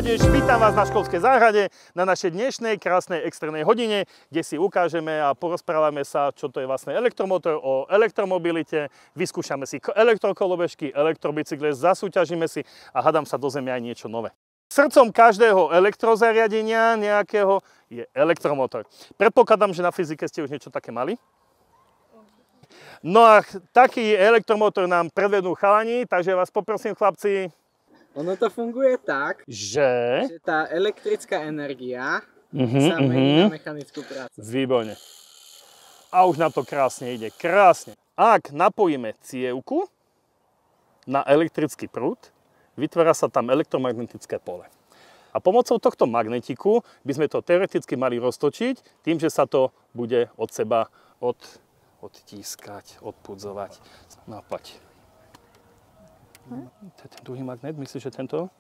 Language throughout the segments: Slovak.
mládež, vítam vás na školskej záhrade na našej dnešnej krásnej extrémnej hodine, kde si ukážeme a porozprávame sa, čo to je vlastne elektromotor, o elektromobilite, vyskúšame si elektrokolobežky, elektrobicykle, zasúťažíme si a hádam sa dozvieme aj niečo nové. Srdcom každého elektrozariadenia nejakého je elektromotor. Predpokladám, že na fyzike ste už niečo také mali. No a taký elektromotor nám predvedú chalani, takže vás poprosím, chlapci. Ono to funguje tak, že tá elektrická energia sa mení na mechanickú prácu. Výborne. A už nám to krásne ide. Krásne. Ak napojíme cievku na elektrický prúd, vytvára sa tam elektromagnetické pole. A pomocou tohto magnetiku by sme to teoreticky mali roztočiť tým, že sa to bude od seba odtískať, odpudzovať, napať. To je ten druhý magnet, myslíš, že tento?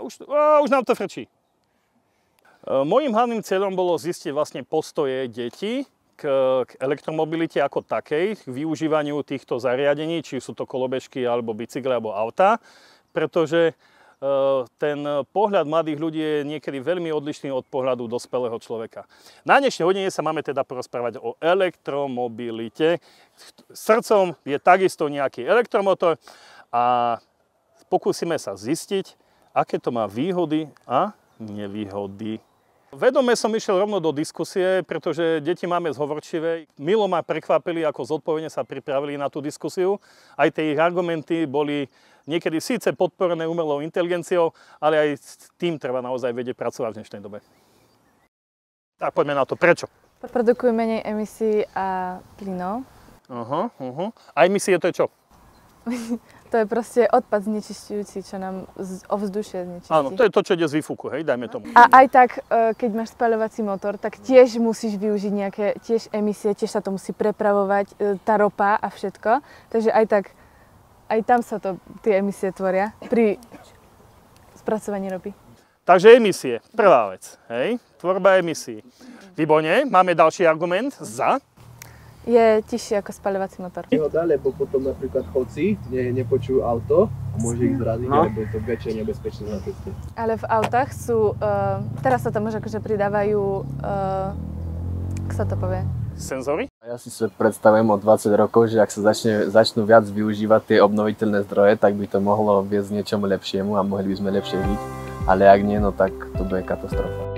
Už nám to frčí. Mojím hlavným cieľom bolo zistiť vlastne postoje detí k elektromobilite ako takej, k využívaniu týchto zariadení, či sú to kolobežky, alebo bicykle, alebo autá, pretože ten pohľad mladých ľudí je niekedy veľmi odlišný od pohľadu dospelého človeka. Na dnešnej hodine sa máme teda porozprávať o elektromobilite. Srdcom je takisto nejaký elektromotor a pokúsime sa zistiť, aké to má výhody a nevýhody. Vedome som išiel rovno do diskusie, pretože deti máme zhovorčivé. Milo ma prekvapili, ako zodpovedne sa pripravili na tú diskusiu. Aj tie ich argumenty boli niekedy síce podporené umelou inteligenciou, ale aj s tým treba naozaj vedieť pracovať v dnešnej dobe. Tak poďme na to. Prečo? Produkujú menej emisí a plynov. A emisie to je čo? To je proste odpad znečisťujúci, čo nám ovzdušie znečistí. Áno, to je to, čo ide z výfuku, hej, dajme tomu. A aj tak, keď máš spaľovací motor, tak tiež musíš využiť nejaké emisie, tiež sa to musí prepravovať, tá ropa a všetko. Takže aj tak, aj tam sa tie emisie tvoria pri spracovaní ropy. Takže emisie, prvá vec, hej, tvorba emisí. Výborne, máme ďalší argument za. Je tichšie ako spaľovací motor. Výhoda, lebo potom napríklad chodci nepočujú auto a môže ich zraziť, lebo je to väčšie nebezpečné na ceste. Ale v autách sú, teraz sa tam už akože pridávajú, ako sa to povie? Senzory? Ja si predstavujem o 20 rokov, že ak sa začnú viac využívať tie obnoviteľné zdroje, tak by to mohlo viesť niečomu lepšiemu a mohli by sme lepšie žiť. Ale ak nie, no tak to bude katastrofa.